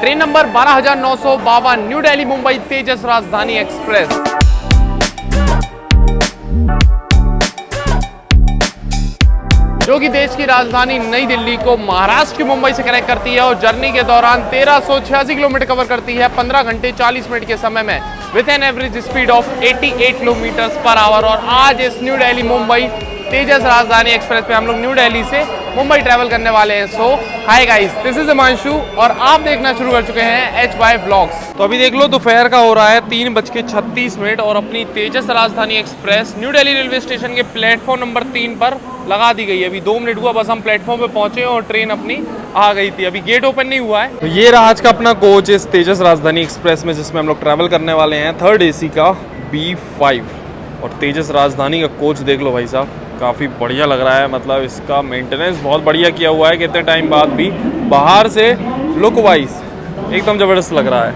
Train number 12,952 new Delhi Mumbai Tejas Rajdhani express. जो कि देश की राजधानी नई दिल्ली को महाराष्ट्र की मुंबई से कनेक्ट करती है और जर्नी के दौरान 1386 किलोमीटर कवर करती है 15 घंटे 40 मिनट के समय में with an average speed of 88 kilometre per hour. और आज इस न्यू दिल्ली मुंबई तेजस राजधानी एक्सप्रेस पे हम लोग न्यू दिल्ली से मुंबई ट्रैवल करने वाले हैं। So hi guys, this is Himanshu और आप देखना शुरू कर चुके हैं HY ब्लॉग्स। तो अभी देख लो दोपहर का हो रहा है 3:36 और अपनी तेजस Rajdhani express new Delhi railway station के प्लेटफॉर्म नंबर 3 पर लगा दी गई है। अभी 2 मिनट हुआ बस हम प्लेटफॉर्म पे पहुंचे और ट्रेन अपनी आ गई थी। अभी गेट ओपन नहीं हुआ है। तो ये रहा आज का अपना कोच इस तेजस राजधानी एक्सप्रेस में, जिसमें हम लोग ट्रैवल करने वाले हैं 3rd AC का B5। और तेजस राजधानी का कोच देख लो भाई साहब, काफ़ी बढ़िया लग रहा है। मतलब इसका मेंटेनेंस बहुत बढ़िया किया हुआ है, कितने टाइम बाद भी बाहर से लुक वाइज एकदम ज़बरदस्त लग रहा है।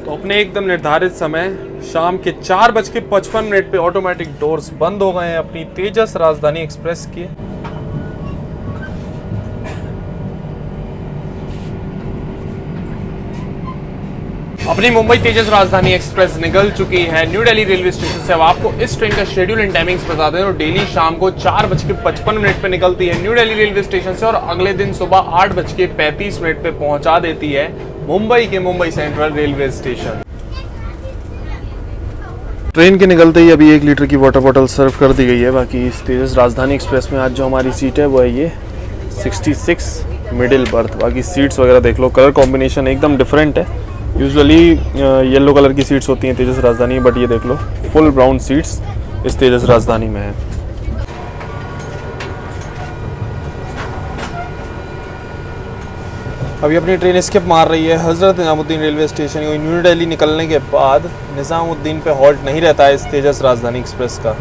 तो अपने एकदम निर्धारित समय शाम के 4:55 पे ऑटोमेटिक डोर्स बंद हो गए हैं अपनी तेजस राजधानी एक्सप्रेस के। अपनी मुंबई तेजस राजधानी एक्सप्रेस निकल चुकी है न्यू दिल्ली रेलवे स्टेशन से। अब आपको इस ट्रेन का शेड्यूल एंड टाइमिंग्स बता दें। और डेली शाम को 4:55 पे निकलती है न्यू दिल्ली रेलवे स्टेशन से और अगले दिन सुबह 8:35 पे पहुंचा देती है मुंबई के Mumbai central railway station. Train के निकलते ही अभी 1 लीटर की वाटर बॉटल सर्व कर दी गई है। बाकी इस तेजस राजधानी एक्सप्रेस में आज जो हमारी सीट है वो है ये 66 मिडिल बर्थ। बाकी सीट्स वगैरह देख लो, कलर कॉम्बिनेशन एकदम डिफरेंट है। यूजुअली येलो कलर की सीट्स होती हैं तेजस राजधानी, बट ये देख लो फुल ब्राउन सीट्स इस तेजस राजधानी में है। अभी अपनी ट्रेन स्किप मार रही है Hazrat Nizamuddin railway station. New Delhi निकलने के बाद निजामुद्दीन पे हॉल्ट नहीं रहता है इस तेजस राजधानी एक्सप्रेस का।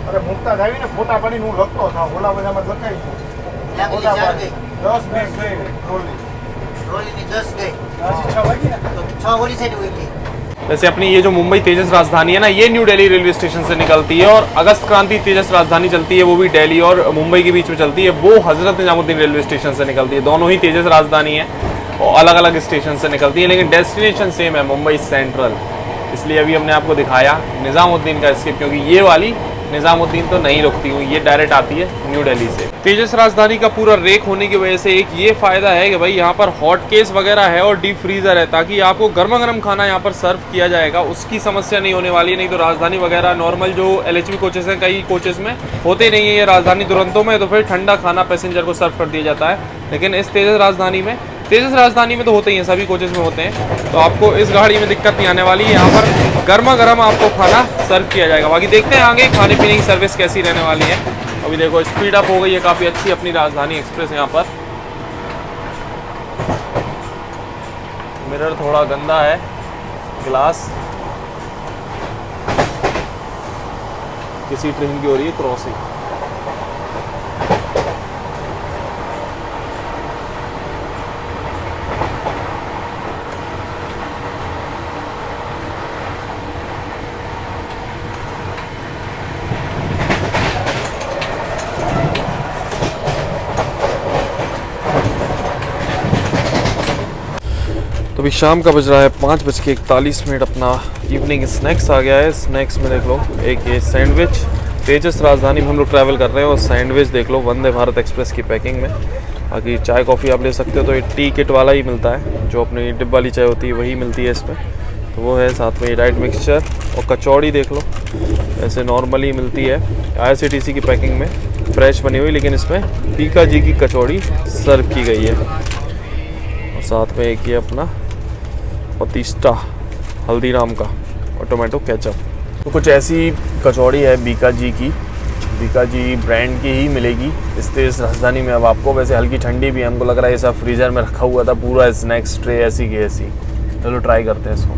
અરે મુકતા જ આવીને ફોટા પાડીને હું લખતો હતો ઓલા બધામાં લખાઈ ગયું 10 મિનિટ ગઈ ટ્રોલીની 10 ગઈ હજી 6 વાગી ને તો 6 ઓલી સાઈડ હોઈ ગઈ। वैसे अपनी ये जो मुंबई तेजस राजधानी है ना, ये न्यू दिल्ली रेलवे स्टेशन से निकलती है और अगस्त क्रांति तेजस राजधानी चलती है, वो भी दिल्ली और मुंबई के बीच में चलती है। वो हजरत निजामुद्दीन रेलवे स्टेशन से निकलती है। दोनों ही तेजस राजधानी है और अलग अलग स्टेशन से निकलती है, लेकिन डेस्टिनेशन सेम है, मुंबई सेंट्रल। इसलिए अभी हमने आपको दिखाया निजामुद्दीन का स्किप, क्योंकि ये वाली निजामुद्दीन तो नहीं रुकती हुई, ये डायरेक्ट आती है न्यू दिल्ली से। तेजस राजधानी का पूरा रेक होने की वजह से एक ये फ़ायदा है कि भाई यहाँ पर हॉट केस वगैरह है और डीप फ्रीज़र है, ताकि आपको गर्मा गर्म खाना यहाँ पर सर्व किया जाएगा, उसकी समस्या नहीं होने वाली है। नहीं तो राजधानी वगैरह नॉर्मल जो LHV कोचेस हैं, कई कोचेस में होते नहीं है ये राजधानी दुरंतों में, तो फिर ठंडा खाना पैसेंजर को सर्व कर दिया जाता है। लेकिन इस तेजस राजधानी में तो होते ही हैं, सभी कोचेस में होते हैं, तो आपको इस गाड़ी में दिक्कत नहीं आने वाली है। यहाँ पर गर्मा गर्म आपको खाना सर्व किया जाएगा। बाकी देखते हैं आगे खाने पीने की सर्विस कैसी रहने वाली है। अभी देखो स्पीड अप हो गई है काफ़ी अच्छी अपनी राजधानी एक्सप्रेस। यहाँ पर मिरर थोड़ा गंदा है, ग्लास किसी ट्रेन की हो रही है क्रॉसिंग। तो अभी शाम का बज रहा है 5:41। अपना इवनिंग स्नैक्स आ गया है। स्नैक्स में देख लो एक ये सैंडविच, तेजस राजधानी में हम लोग ट्रैवल कर रहे हैं और सैंडविच देख लो वंदे भारत एक्सप्रेस की पैकिंग में। बाकी चाय कॉफ़ी आप ले सकते हो, तो ये टी किट वाला ही मिलता है, जो अपनी डिब्बा वाली चाय होती है वही मिलती है इसमें, तो वो है। साथ में ये डाइट मिक्सचर और कचौड़ी देख लो, ऐसे नॉर्मली मिलती है IRCTC की पैकिंग में, फ्रेश बनी हुई, लेकिन इसमें पीका जी की कचौड़ी सर्व की गई है। और साथ में एक ये अपना पतीस्टा हल्दीराम का और टोमेटो केचप। तो कुछ ऐसी कचौड़ी है बीका जी की, बीका जी ब्रांड की ही मिलेगी इस तेज राजधानी में अब आपको। वैसे हल्की ठंडी भी है, हमको लग रहा है ये सब फ्रीज़र में रखा हुआ था पूरा स्नैक्स ट्रे ऐसी की ऐसी। चलो ट्राई करते हैं इसको।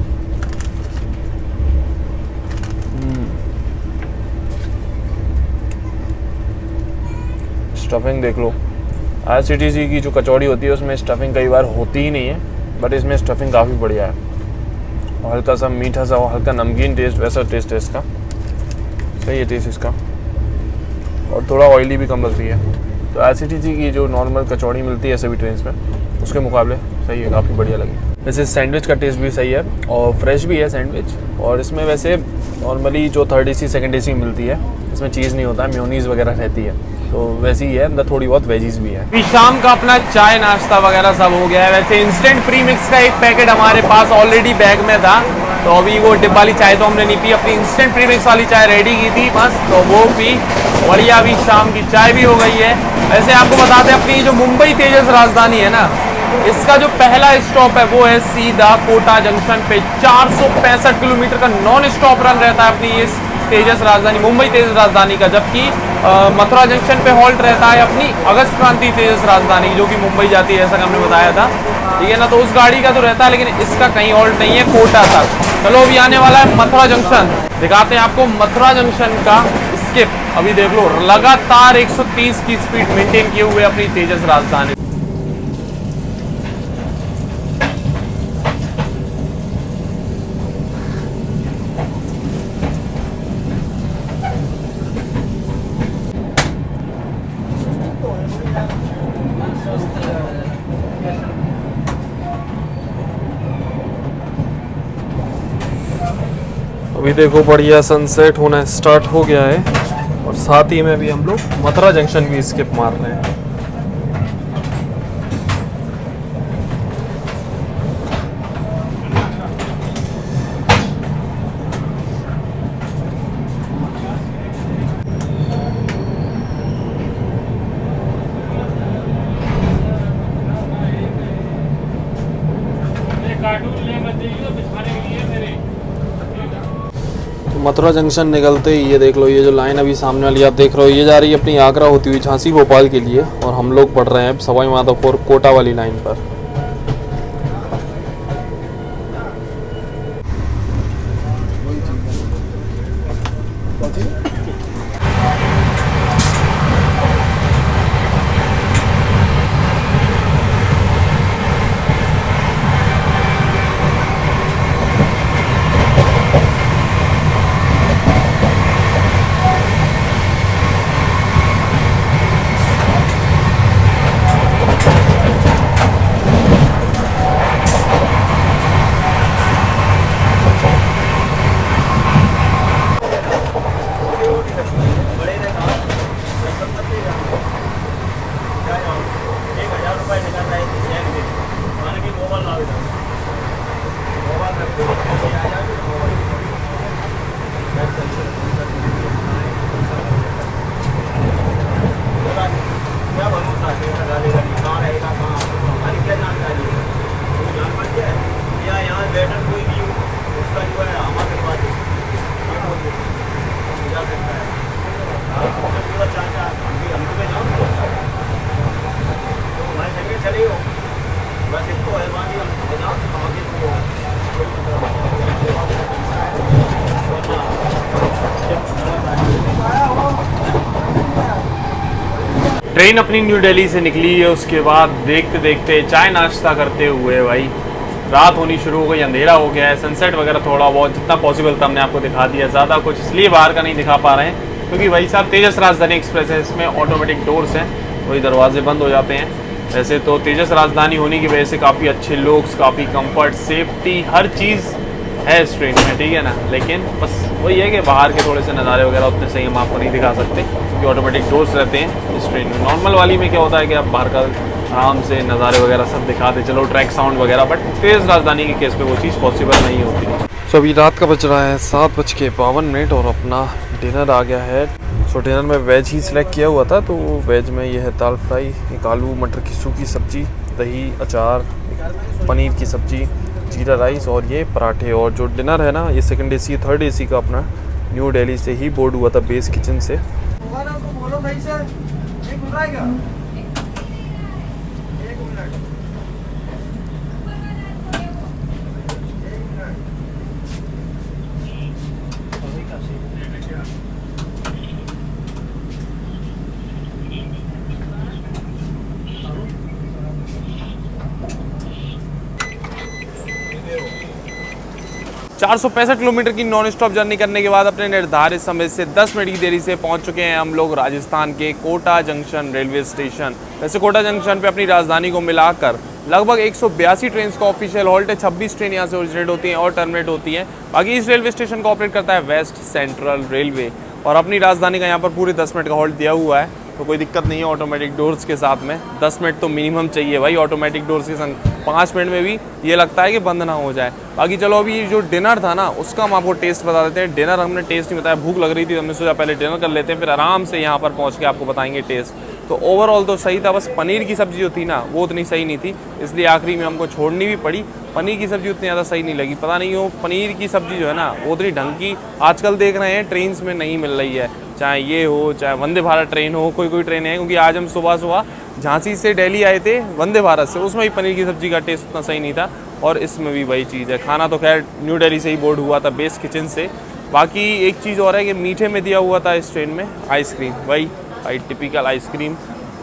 स्टफिंग देख लो। IRCTC की जो कचौड़ी होती है उसमें स्टफिंग कई बार होती ही नहीं है, बट इसमें स्टफिंग काफ़ी बढ़िया है और हल्का सा मीठा सा और हल्का नमकीन टेस्ट, वैसा टेस्ट है इसका। सही है टेस्ट इसका और थोड़ा ऑयली भी कम लगती है। तो IRCTC की जो नॉर्मल कचौड़ी मिलती है सभी ट्रेन में उसके मुकाबले सही है, काफ़ी बढ़िया लगी। वैसे सैंडविच का टेस्ट भी सही है और फ्रेश भी है सैंडविच। और इसमें वैसे नॉर्मली जो 3rd AC 2nd AC मिलती है इसमें चीज़ नहीं होता है, मेयोनीज़ वगैरह रहती है, तो वैसी ही है, अंदर थोड़ी बहुत वेजीज भी है। अभी शाम का अपना चाय नाश्ता वगैरह सब हो गया है। वैसे इंस्टेंट प्री मिक्स का एक पैकेट हमारे पास ऑलरेडी बैग में था, तो अभी वो डिब्बा वाली चाय तो हमने नहीं पी, अपनी इंस्टेंट प्री मिक्स वाली चाय रेडी की थी बस, तो वो पी बढ़िया। अभी शाम की चाय भी हो गई है। वैसे आपको बताते हैं अपनी जो मुंबई तेजस राजधानी है ना, इसका जो पहला स्टॉप है वो है सीधा कोटा जंक्शन पे। 465 किलोमीटर का नॉन स्टॉप रन रहता है अपनी इस तेजस राजधानी, मुंबई तेजस राजधानी का। जबकि मथुरा जंक्शन पे हॉल्ट रहता है अपनी अगस्त क्रांति तेजस राजधानी, जो कि मुंबई जाती है, ऐसा कि हमने बताया था, ठीक है ना। तो उस गाड़ी का तो रहता है, लेकिन इसका कहीं हॉल्ट नहीं है, कोटा तक। चलो अभी आने वाला है मथुरा जंक्शन, दिखाते हैं आपको मथुरा जंक्शन का स्किप। अभी देख लो लगातार 130 की स्पीड मेंटेन किए हुए अपनी तेजस राजधानी। अभी देखो बढ़िया सनसेट होना स्टार्ट हो गया है और साथ ही में भी हम लोग मथुरा जंक्शन भी स्किप मार रहे हैं। मथुरा जंक्शन निकलते ही ये देख लो, ये जो लाइन अभी सामने वाली आप देख रहे हो, ये जा रही है अपनी आगरा होती हुई झांसी भोपाल के लिए, और हम लोग बढ़ रहे हैं सवाई माधोपुर कोटा वाली लाइन पर। ट्रेन अपनी न्यू दिल्ली से निकली है, उसके बाद देखते देखते चाय नाश्ता करते हुए भाई रात होनी शुरू हो गई, अंधेरा हो गया है। सनसेट वगैरह थोड़ा बहुत जितना पॉसिबल था हमने आपको दिखा दिया, ज़्यादा कुछ इसलिए बाहर का नहीं दिखा पा रहे हैं क्योंकि भाई साहब तेजस राजधानी एक्सप्रेस है, इसमें ऑटोमेटिक डोर्स हैं, वही दरवाजे बंद हो जाते हैं। वैसे तो तेजस राजधानी होने की वजह से काफ़ी अच्छे लोग, काफ़ी कंफर्ट, सेफ्टी, हर चीज़ है इस ट्रेन में, ठीक है ना। लेकिन बस वही है कि बाहर के थोड़े से नज़ारे वगैरह उतने सही हम आपको नहीं दिखा सकते क्योंकि ऑटोमेटिक डोर्स रहते हैं इस ट्रेन में। नॉर्मल वाली में क्या होता है कि आप बाहर का आराम से नज़ारे वगैरह सब दिखाते चलो, ट्रैक साउंड वगैरह, बट तेज़ राजधानी के केस पे वो चीज़ पॉसिबल नहीं होती। सो अभी रात का बज रहा है 7:52 और अपना डिनर आ गया है। सो डिनर में वेज ही सिलेक्ट किया हुआ था, तो वेज में ये है दाल फ्राई, एक आलू मटर की सूखी सब्जी, दही, अचार, पनीर की सब्जी, जीरा राइस और ये पराठे। और जो डिनर है ना, ये 2nd AC 3rd AC का अपना न्यू दिल्ली से ही बोर्ड हुआ था बेस किचन से। 465 किलोमीटर की नॉन स्टॉप जर्नी करने के बाद अपने निर्धारित समय से 10 मिनट की देरी से पहुंच चुके हैं हम लोग राजस्थान के कोटा जंक्शन रेलवे स्टेशन। वैसे कोटा जंक्शन पे अपनी राजधानी को मिलाकर लगभग 182 ट्रेन का ऑफिशियल हॉल्ट है। 26 ट्रेन यहाँ से ओरिजिनेट होती हैं और टर्मिनेट होती हैं। बाकी इस रेलवे स्टेशन को ऑपरेट करता है वेस्ट सेंट्रल रेलवे और अपनी राजधानी का यहाँ पर पूरे 10 मिनट का हॉल्ट दिया हुआ है, तो कोई दिक्कत नहीं है ऑटोमेटिक डोर्स के साथ में। 10 मिनट तो मिनिमम चाहिए भाई ऑटोमेटिक डोर्स के संग। 5 मिनट में भी ये लगता है कि बंद ना हो जाए। बाकी चलो अभी जो डिनर था ना उसका हम आपको टेस्ट बता देते हैं। डिनर हमने टेस्ट नहीं बताया, भूख लग रही थी, हमने सोचा पहले डिनर कर लेते हैं फिर आराम से यहाँ पर पहुँच के आपको बताएंगे टेस्ट। तो ओवरऑल तो सही था, बस पनीर की सब्ज़ी जो थी ना वो उतनी सही नहीं थी, इसलिए आखिरी में हमको छोड़नी भी पड़ी। पनीर की सब्ज़ी उतनी ज़्यादा सही नहीं लगी, पता नहीं हो पनीर की सब्ज़ी जो है ना वो उतनी ढंग की आजकल देख रहे हैं ट्रेन में नहीं मिल रही है, चाहे ये हो चाहे वंदे भारत ट्रेन हो, कोई ट्रेन है। क्योंकि आज हम सुबह झांसी से दिल्ली आए थे वंदे भारत से, उसमें भी पनीर की सब्ज़ी का टेस्ट उतना सही नहीं था और इसमें भी वही चीज़ है। खाना तो खैर न्यू दिल्ली से ही बोर्ड हुआ था बेस्ट किचन से। बाकी एक चीज़ और है कि मीठे में दिया हुआ था इस ट्रेन में आइसक्रीम, वही टिपिकल आइसक्रीम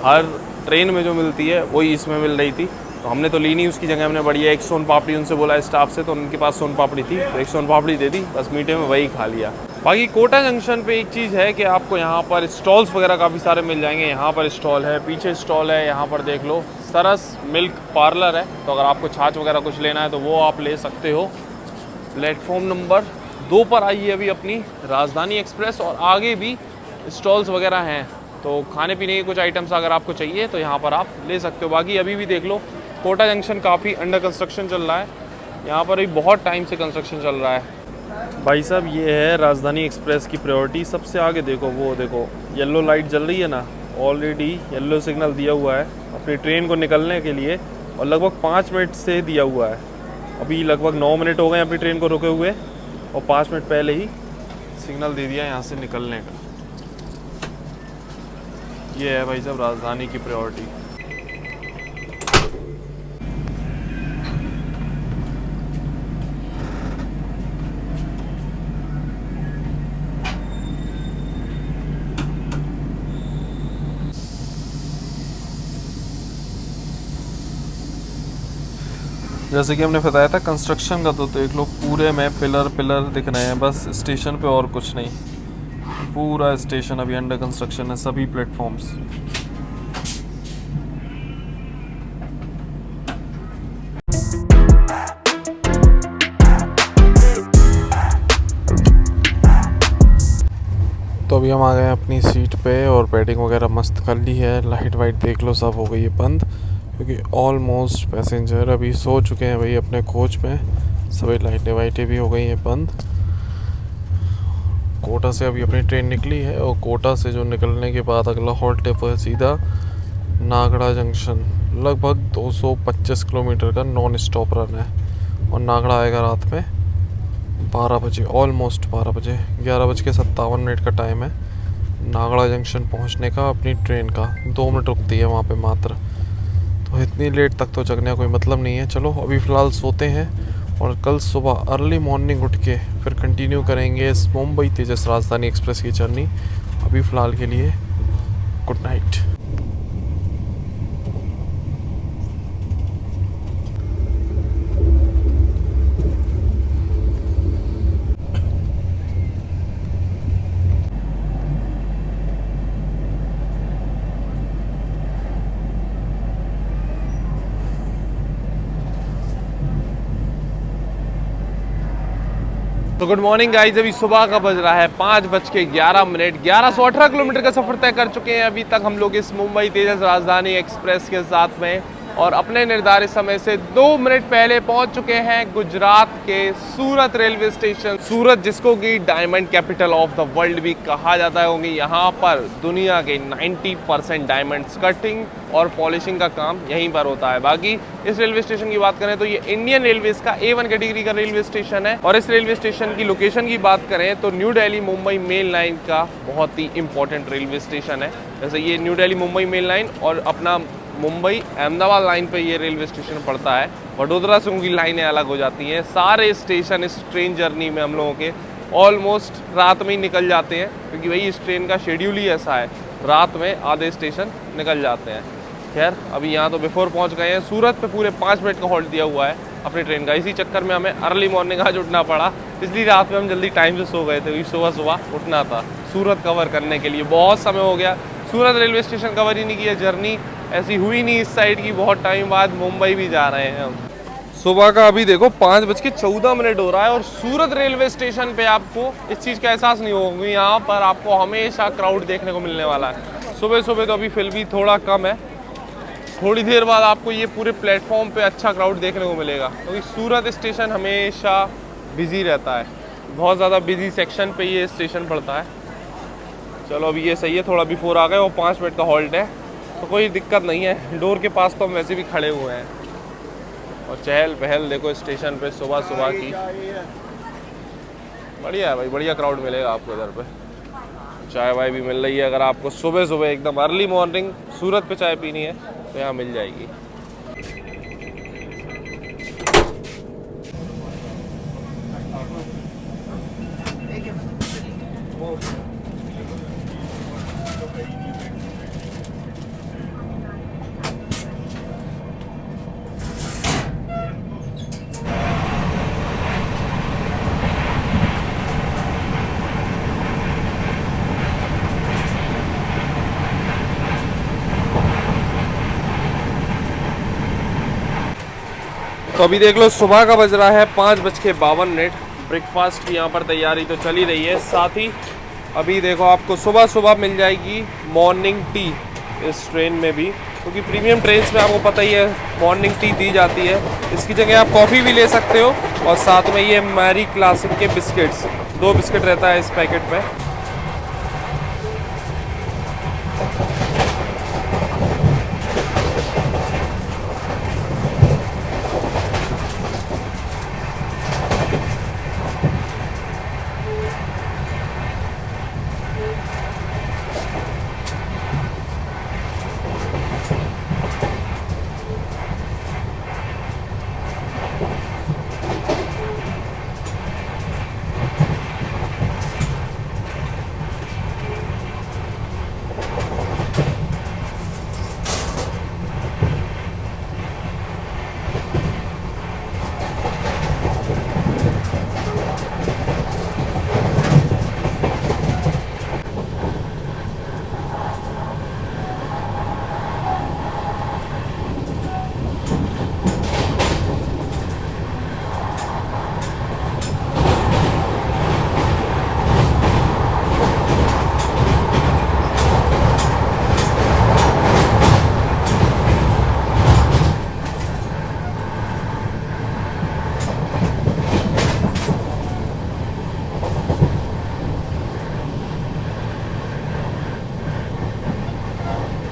हर ट्रेन में जो मिलती है वही इसमें मिल रही थी। तो हमने तो ली नहीं, उसकी जगह हमने बढ़िया एक सोन पापड़ी उनसे बोला स्टाफ से, तो उनके पास सोन पापड़ी थी तो एक सोन पापड़ी दे दी, बस मीठे में वही खा लिया। बाकी कोटा जंक्शन पे एक चीज़ है कि आपको यहाँ पर स्टॉल्स वगैरह काफ़ी सारे मिल जाएंगे। यहाँ पर स्टॉल है, पीछे स्टॉल है, यहाँ पर देख लो सरस मिल्क पार्लर है, तो अगर आपको छाछ वगैरह कुछ लेना है तो वो आप ले सकते हो। प्लेटफॉर्म नंबर 2 पर आई है अभी अपनी राजधानी एक्सप्रेस और आगे भी स्टॉल्स वगैरह हैं, तो खाने पीने के कुछ आइटम्स अगर आपको चाहिए तो यहाँ पर आप ले सकते हो। बाकी अभी भी देख लो कोटा जंक्शन काफ़ी अंडर कंस्ट्रक्शन चल रहा है, यहाँ पर अभी बहुत टाइम से कंस्ट्रक्शन चल रहा है। भाई साहब ये है राजधानी एक्सप्रेस की प्रायोरिटी, सबसे आगे देखो वो देखो येलो लाइट जल रही है ना, ऑलरेडी येलो सिग्नल दिया हुआ है अपनी ट्रेन को निकलने के लिए और लगभग 5 मिनट से दिया हुआ है। अभी लगभग 9 मिनट हो गए अपनी ट्रेन को रुके हुए और 5 मिनट पहले ही सिग्नल दे दिया यहाँ से निकलने का। ये है भाई साहब राजधानी की प्रायोरिटी। जैसे कि हमने बताया था कंस्ट्रक्शन का, तो देख लो पूरे में पिलर दिख रहे हैं बस स्टेशन पे और कुछ नहीं। पूरा स्टेशन अभी अंडर कंस्ट्रक्शन है, सभी प्लेटफॉर्म्स। तो अभी हम आ गए हैं अपनी सीट पे और बैटिंग वगैरह मस्त कर ली है। लाइट वाइट देख लो सब हो गई है बंद, क्योंकि ऑलमोस्ट पैसेंजर अभी सो चुके हैं भाई अपने कोच में। सभी लाइटें वाइटें भी हो गई हैं बंद। कोटा से अभी अपनी ट्रेन निकली है और कोटा से जो निकलने के बाद अगला हॉल्ट है वो सीधा नागड़ा जंक्शन। लगभग 225 किलोमीटर का नॉन स्टॉप रन है और नागड़ा आएगा रात में 12 बजे, ऑलमोस्ट 12 बजे, 11:57 का टाइम है नागड़ा जंक्शन पहुंचने का अपनी ट्रेन का। 2 मिनट रुकती है वहाँ पे मात्र, तो इतनी लेट तक तो जगने का कोई मतलब नहीं है। चलो अभी फ़िलहाल सोते हैं और कल सुबह अर्ली मॉर्निंग उठ के फिर कंटिन्यू करेंगे इस मुंबई तेजस राजधानी एक्सप्रेस की जर्नी। अभी फ़िलहाल के लिए गुड नाइट। तो गुड मॉर्निंग गाइस, अभी सुबह का बज रहा है 5:11। 1118 किलोमीटर का सफ़र तय कर चुके हैं अभी तक हम लोग इस मुंबई तेजस राजधानी एक्सप्रेस के साथ में और अपने निर्धारित समय से 2 मिनट पहले पहुंच चुके हैं गुजरात के सूरत रेलवे स्टेशन। सूरत जिसको कि diamond capital of the world भी कहा जाता है, क्योंकि यहाँ पर दुनिया के 90% डायमंड्स कटिंग और पॉलिशिंग का काम यहीं पर होता है। बाकी इस रेलवे स्टेशन की बात करें तो ये इंडियन रेलवेज का A1 कैटेगरी का रेलवे स्टेशन है और इस रेलवे स्टेशन की लोकेशन की बात करें तो new Delhi Mumbai main line का बहुत ही इंपॉर्टेंट रेलवे स्टेशन है। जैसे ये new Delhi Mumbai main line और अपना मुंबई अहमदाबाद लाइन पे ये रेलवे स्टेशन पड़ता है। वडोदरा से उनकी लाइनें अलग हो जाती हैं। सारे स्टेशन इस ट्रेन जर्नी में हम लोगों के ऑलमोस्ट रात में ही निकल जाते हैं, क्योंकि वही इस ट्रेन का शेड्यूल ही ऐसा है, रात में आधे स्टेशन निकल जाते हैं। खैर अभी यहाँ तो बिफोर पहुँच गए हैं। सूरत पे पूरे 5 मिनट का हॉल्ट दिया हुआ है अपनी ट्रेन का। इसी चक्कर में हमें अर्ली मॉर्निंग आज उठना पड़ा, इसलिए रात में हम जल्दी टाइम से सो गए थे, क्योंकि सुबह सुबह उठना था सूरत कवर करने के लिए। बहुत समय हो गया सूरत रेलवे स्टेशन कवर ही नहीं किया, जर्नी ऐसी हुई नहीं इस साइड की। बहुत टाइम बाद मुंबई भी जा रहे हैं हम। सुबह का अभी देखो 5:14 हो रहा है और सूरत रेलवे स्टेशन पे आपको इस चीज़ का एहसास नहीं होगा, यहाँ पर आपको हमेशा क्राउड देखने को मिलने वाला है। सुबह सुबह तो अभी फिर भी थोड़ा कम है, थोड़ी देर बाद आपको ये पूरे प्लेटफॉर्म पे अच्छा क्राउड देखने को मिलेगा, क्योंकि सूरत स्टेशन हमेशा बिजी रहता है। बहुत ज़्यादा बिजी सेक्शन पे ये स्टेशन पड़ता है। चलो अभी ये सही है, थोड़ा बिफोर आ गए और 5 मिनट का हॉल्ट है, तो कोई दिक्कत नहीं है। डोर के पास तो हम वैसे भी खड़े हुए हैं। और चहल पहल देखो स्टेशन पे सुबह सुबह की, बढ़िया है भाई, बढ़िया क्राउड मिलेगा आपको इधर पे। चाय वाय भी मिल रही है, अगर आपको सुबह सुबह एकदम अर्ली मॉर्निंग सूरत पे चाय पीनी है तो यहाँ मिल जाएगी। तो अभी देख लो सुबह का बज रहा है 5:52। ब्रेकफास्ट की यहाँ पर तैयारी तो चली रही है, साथ ही अभी देखो आपको सुबह सुबह मिल जाएगी मॉर्निंग टी इस ट्रेन में भी, क्योंकि प्रीमियम ट्रेन में आपको पता ही है मॉर्निंग टी दी जाती है। इसकी जगह आप कॉफ़ी भी ले सकते हो, और साथ में ये मैरी क्लासिक के बिस्किट्स, 2 बिस्किट रहता है इस पैकेट में।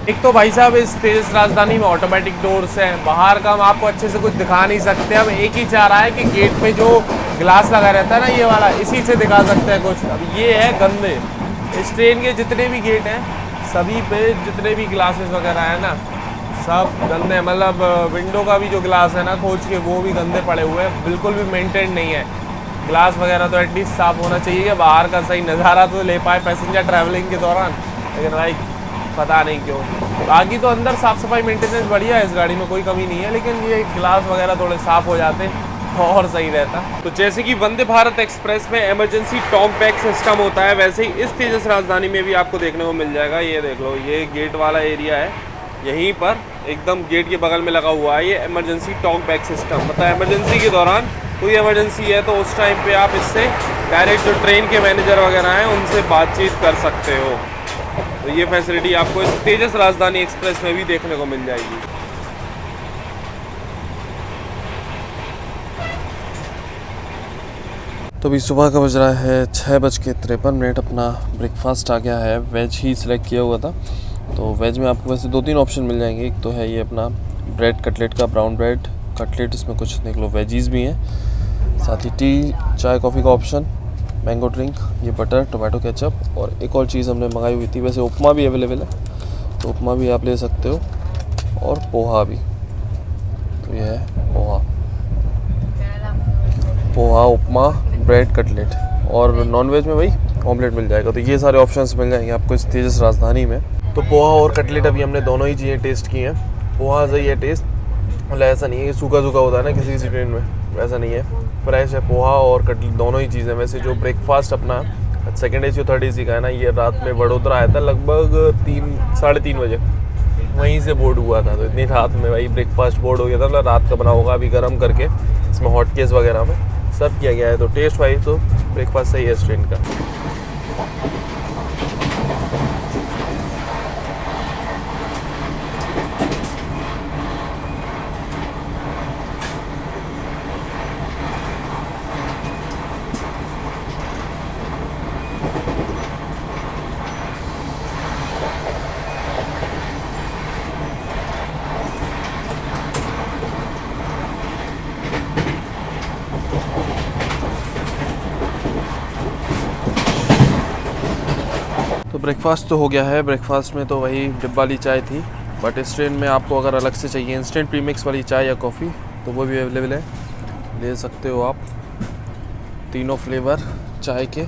एक तो भाई साहब इस तेजस राजधानी में ऑटोमेटिक डोर्स हैं, बाहर का हम आपको अच्छे से कुछ दिखा नहीं सकते। हम एक ही चाह रहा है कि गेट पे जो ग्लास लगा रहता है ना ये वाला, इसी से दिखा सकते हैं कुछ। अब ये है गंदे, इस ट्रेन के जितने भी गेट हैं सभी पे जितने भी ग्लासेस वगैरह है ना सब गंदे, मतलब विंडो का भी जो ग्लास है ना खोज के वो भी गंदे पड़े हुए हैं, बिल्कुल भी मेंटेन नहीं है। ग्लास वगैरह तो एटलीस्ट साफ़ होना चाहिए कि बाहर का सही नज़ारा तो ले पाए पैसेंजर ट्रैवलिंग के दौरान, लेकिन भाई पता नहीं क्यों। बाकी तो अंदर साफ़ सफाई मेंटेनेंस बढ़िया है, इस गाड़ी में कोई कमी नहीं है, लेकिन ये ग्लास वगैरह थोड़े साफ़ हो जाते और सही रहता। तो जैसे कि वंदे भारत एक्सप्रेस में इमरजेंसी टॉक बैक सिस्टम होता है, वैसे ही इस तेजस राजधानी में भी आपको देखने को मिल जाएगा। ये देख लो, ये गेट वाला एरिया है, यहीं पर एकदम गेट के बगल में लगा हुआ है ये इमरजेंसी टॉक बैक सिस्टम। मतलब इमरजेंसी के दौरान कोई इमरजेंसी है तो उस टाइम पे आप इससे डायरेक्ट जो ट्रेन के मैनेजर वगैरह हैं उनसे बातचीत कर सकते हो। तो ये फैसिलिटी आपको इस तेजस राजधानी एक्सप्रेस में भी देखने को मिल जाएगी। तो अभी सुबह का बज रहा है 6:53। अपना ब्रेकफास्ट आ गया है, वेज ही सिलेक्ट किया हुआ था। तो वेज में आपको वैसे 2-3 ऑप्शन मिल जाएंगे। एक तो है ये अपना ब्रेड कटलेट का, ब्राउन ब्रेड कटलेट, इसमें कुछ देख लो वेजीज भी हैं, साथ ही टी चाय कॉफ़ी का ऑप्शन, मैंगो ड्रिंक, ये बटर टोमेटो केचप, और एक और चीज़ हमने मंगाई हुई थी, वैसे उपमा भी अवेलेबल है तो उपमा भी आप ले सकते हो, और पोहा भी। तो ये है पोहा उपमा ब्रेड कटलेट, और नॉनवेज में भाई ऑमलेट मिल जाएगा। तो ये सारे ऑप्शंस मिल जाएंगे आपको इस तेजस राजधानी में। तो पोहा और कटलेट अभी हमने दोनों ही चीज़ें टेस्ट की हैं। पोहा सही है टेस्ट, मतलब ऐसा नहीं है कि सूखा सूखा होता है ना किसी किसी ट्रेन में, वैसा नहीं है, फ्रेश है। पोहा और कटलेट दोनों ही चीज़ें। वैसे जो ब्रेकफास्ट अपना सेकंड एसी और थर्ड एसी का है ना, ये रात में वडोदरा आया था लगभग 3-3:30 बजे, वहीं से बोर्ड हुआ था। तो इतनी रात में भाई ब्रेकफास्ट बोर्ड हो गया था। मतलब रात का बना होगा, अभी गर्म करके इसमें हॉट केस वगैरह में सर्व किया गया है। तो टेस्ट वाइज तो ब्रेकफास्ट सही है इस ट्रेन का। तो ब्रेकफास्ट तो हो गया है। ब्रेकफास्ट में तो वही डिब्बा वाली चाय थी, बट इस ट्रेन में आपको अगर अलग से चाहिए इंस्टेंट प्रीमिक्स वाली चाय या कॉफ़ी तो वो भी अवेलेबल है, ले सकते हो आप। तीनों फ्लेवर चाय के।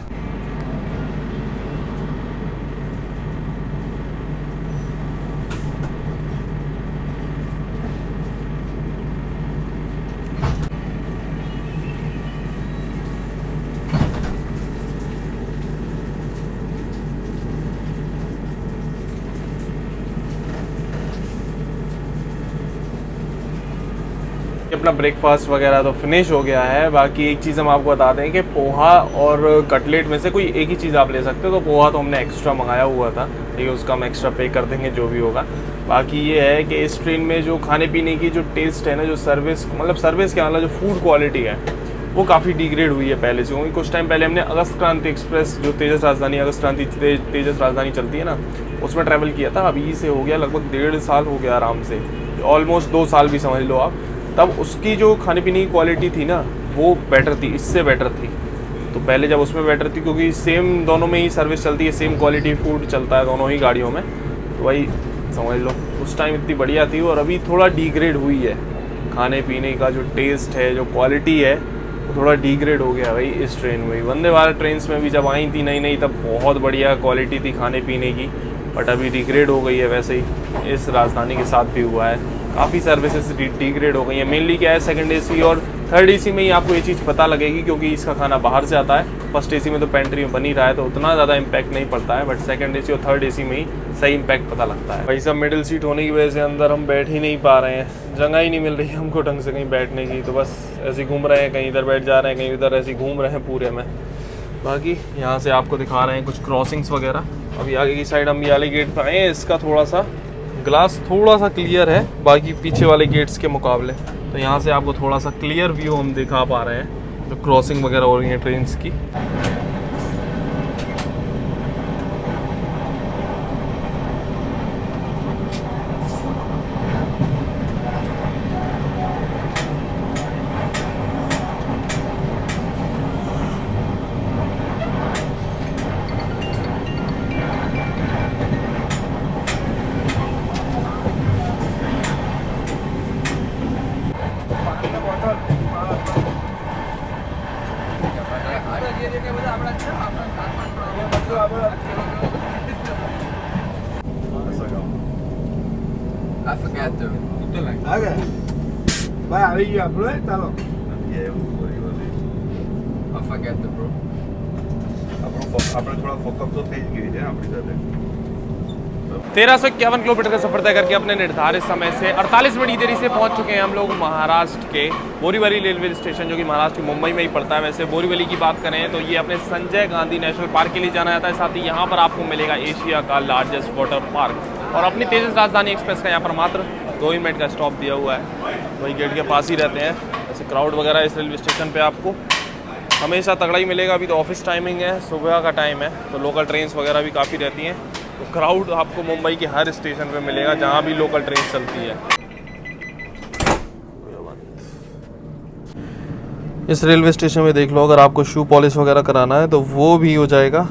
अपना ब्रेकफास्ट वगैरह तो फिनिश हो गया है। बाकी एक चीज़ हम आपको बता दें कि पोहा और कटलेट में से कोई एक ही चीज़ आप ले सकते हो। तो पोहा तो हमने एक्स्ट्रा मंगाया हुआ था, ठीक है, उसका हम एक्स्ट्रा पे कर देंगे जो भी होगा। बाकी ये है कि इस ट्रेन में जो खाने पीने की जो टेस्ट है ना, जो सर्विस, मतलब सर्विस क्या मतलब जो फूड क्वालिटी है वो काफ़ी डिग्रेड हुई है पहले से। क्योंकि कुछ टाइम पहले हमने अगस्त क्रांति एक्सप्रेस, जो तेजस राजधानी अगस्त क्रांति तेजस राजधानी चलती है ना, उसमें ट्रैवल किया था। अभी से हो गया लगभग 1.5 साल हो गया आराम से, ऑलमोस्ट 2 साल भी समझ लो आप। तब उसकी जो खाने पीने की क्वालिटी थी ना वो बेटर थी, इससे बेटर थी। तो पहले जब उसमें बेटर थी, क्योंकि सेम दोनों में ही सर्विस चलती है, सेम क्वालिटी फूड चलता है दोनों ही गाड़ियों में, तो वही समझ लो उस टाइम इतनी बढ़िया थी। और अभी थोड़ा डिग्रेड हुई है खाने पीने का, जो टेस्ट है, जो क्वालिटी है, वो थोड़ा डिग्रेड हो गया भाई इस ट्रेन में। वंदे भारत ट्रेन में भी जब आई थी नई नई तब बहुत बढ़िया क्वालिटी थी खाने पीने की, बट अभी डिग्रेड हो गई है। वैसे ही इस राजधानी के साथ भी हुआ है, काफ़ी सर्विसेज डिग्रेड हो गई हैं। मेनली क्या है, सेकंड एसी और थर्ड एसी में ही आपको ये चीज़ पता लगेगी, क्योंकि इसका खाना बाहर से आता है। फर्स्ट एसी में तो पेंट्री में बन ही रहा है, तो उतना ज़्यादा इम्पैक्ट नहीं पड़ता है, बट सेकंड एसी और थर्ड एसी में ही सही इम्पैक्ट पता लगता है। भाई सब मिडिल सीट होने की वजह से अंदर हम बैठ ही नहीं पा रहे हैं, जगह ही नहीं मिल रही है हमको ढंग से कहीं बैठने की। तो बस ऐसे घूम रहे हैं, कहीं इधर बैठ जा रहे हैं, कहीं उधर, ऐसे घूम रहे हैं पूरे में। बाकी यहाँ से आपको दिखा रहे हैं कुछ क्रॉसिंग्स वगैरह। अभी आगे की साइड हम ये वाले गेट पर आए हैं, इसका थोड़ा सा ग्लास थोड़ा सा क्लियर है बाकी पीछे वाले गेट्स के मुकाबले। तो यहाँ से आपको थोड़ा सा क्लियर व्यू हम दिखा पा रहे हैं जो क्रॉसिंग वगैरह हो रही है ट्रेन्स की। I forgot to. Okay. ભાઈ આવી ગયો આપણો ચાલો I forgot to, bro. આપણે થોડા ફોકસ તો થઈ જ ગઈ છે આપણી સાથે। 1351 किलोमीटर का सफर तय करके अपने निर्धारित समय से 48 मिनट की देरी से पहुंच चुके हैं हम लोग महाराष्ट्र के बोरीवली रेलवे स्टेशन, जो कि महाराष्ट्र के मुंबई में ही पड़ता है। वैसे बोरीवली की बात करें तो ये अपने संजय गांधी नेशनल पार्क के लिए जाना जाता है। साथ ही यहाँ पर आपको मिलेगा एशिया का लार्जेस्ट वाटर पार्क। और अपनी तेजस राजधानी एक्सप्रेस का यहाँ पर मात्र 2 ही मिनट का स्टॉप दिया हुआ है, वही गेट के पास ही रहते हैं। ऐसे क्राउड वगैरह इस रेलवे स्टेशन पर आपको हमेशा तगड़ा ही मिलेगा। अभी तो ऑफिस टाइमिंग है, सुबह का टाइम है, तो लोकल ट्रेन्स वगैरह भी काफ़ी रहती हैं। तो क्राउड आपको मुंबई के हर स्टेशन पे मिलेगा जहाँ भी लोकल ट्रेन चलती है। इस रेलवे स्टेशन में देख लो, अगर आपको शू पॉलिश वगैरह कराना है तो वो भी हो जाएगा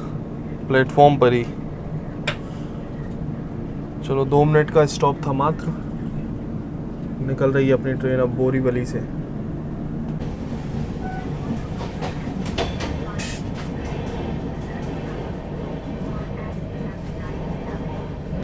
प्लेटफॉर्म पर ही। चलो 2 मिनट का स्टॉप था मात्र। निकल रही है अपनी ट्रेन अब बोरीवली से।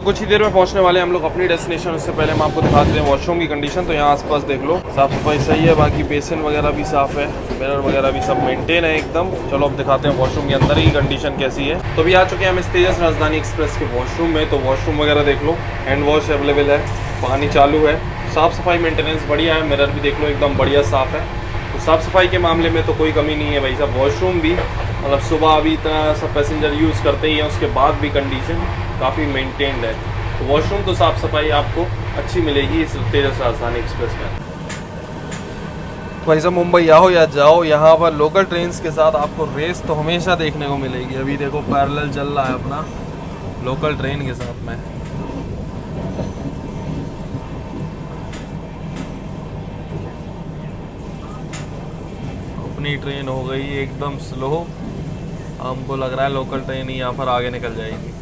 कुछ ही देर में पहुंचने वाले हैं हम लोग अपनी डेस्टिनेशन। उससे पहले हम आपको दिखा देते हैं वॉशरूम की कंडीशन। तो यहाँ आसपास देख लो, साफ सफाई सही है, बाकी बेसिन वगैरह भी साफ है, मिरर वगैरह भी सब मेंटेन है एकदम। चलो अब दिखाते हैं वॉशरूम के अंदर ही कंडीशन कैसी है। तो अभी आ चुके हैं हम इस तेजस राजधानी एक्सप्रेस के वॉशरूम में। तो वॉशरूम वगैरह देख लो, हैंड वॉश अवेलेबल है, पानी चालू है, साफ़ सफाई मेंटेनेंस बढ़िया है, मिरर भी देख लो एकदम बढ़िया साफ़ है। तो साफ़ सफाई के मामले में तो कोई कमी नहीं है भाई साहब। वॉशरूम भी मतलब सुबह अभी इतना सब पैसेंजर यूज़ करते ही हैं, उसके बाद भी कंडीशन काफ़ी मेंटेन्ड है। तो वॉशरूम तो साफ़ सफाई आपको अच्छी मिलेगी इस तेजस राजधानी एक्सप्रेस में। भाई साहब मुंबई आओ या जाओ, यहाँ पर लोकल ट्रेन्स के साथ आपको रेस तो हमेशा देखने को मिलेगी। अभी देखो पैरेलल चल रहा है अपना लोकल ट्रेन के साथ में। अपनी ट्रेन हो गई एकदम स्लो, हमको लग रहा है लोकल ट्रेन ही यहाँ पर आगे निकल जाएगी।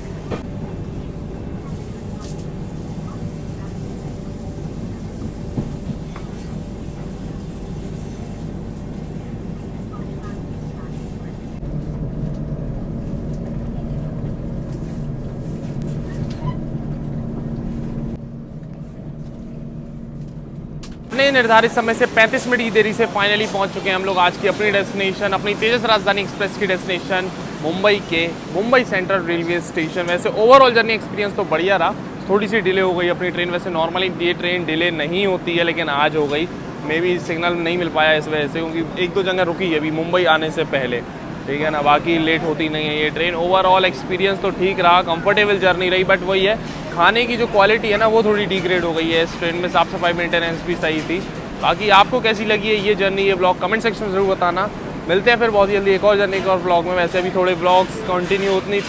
अपने निर्धारित समय से 35 मिनट की देरी से फाइनली पहुंच चुके हैं हम लोग आज की अपनी डेस्टिनेशन, अपनी तेजस राजधानी एक्सप्रेस की डेस्टिनेशन मुंबई के मुंबई सेंट्रल रेलवे स्टेशन। वैसे ओवरऑल जर्नी एक्सपीरियंस तो बढ़िया रहा, थोड़ी सी डिले हो गई अपनी ट्रेन। वैसे नॉर्मली ये ट्रेन डिले नहीं होती है, लेकिन आज हो गई। मे बी सिग्नल नहीं मिल पाया इस वजह से, क्योंकि एक दो जगह रुकी है अभी मुंबई आने से पहले, ठीक है ना। बाकी लेट होती नहीं है ये ट्रेन। ओवरऑल एक्सपीरियंस तो ठीक रहा, कंफर्टेबल जर्नी रही, बट वही है खाने की जो क्वालिटी है ना वो थोड़ी डिग्रेड हो गई है इस ट्रेन में। साफ़ सफाई मेंटेनेंस भी सही थी। बाकी आपको कैसी लगी है ये जर्नी, ये ब्लॉग कमेंट सेक्शन में ज़रूर बताना। मिलते हैं फिर बहुत जल्दी एक और जर्नी, एक और ब्लॉग में। वैसे अभी थोड़े ब्लॉग्स कंटिन्यू उतनी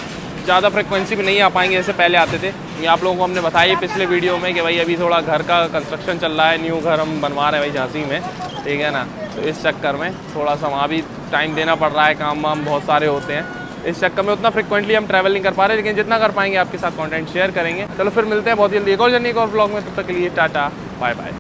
ज़्यादा फ्रिक्वेंसी में नहीं आ पाएंगे जैसे पहले आते थे। ये आप लोगों को हमने बताया पिछले वीडियो में कि भाई अभी थोड़ा घर का कंस्ट्रक्शन चल रहा है, न्यू घर हम बनवा रहे हैं भाई झांसी में, ठीक है ना। तो इस चक्कर में थोड़ा सा वहाँ भी टाइम देना पड़ रहा है, काम वाम बहुत सारे होते हैं। इस चक्कर में उतना फ्रिक्वेंटली हम ट्रैवल नहीं कर पा रहे, लेकिन जितना कर पाएंगे आपके साथ कंटेंट शेयर करेंगे। चलो फिर मिलते हैं बहुत जल्दी एक और जर्नी, एक और ब्लॉग में। तब तक के लिए टाटा बाय बाय।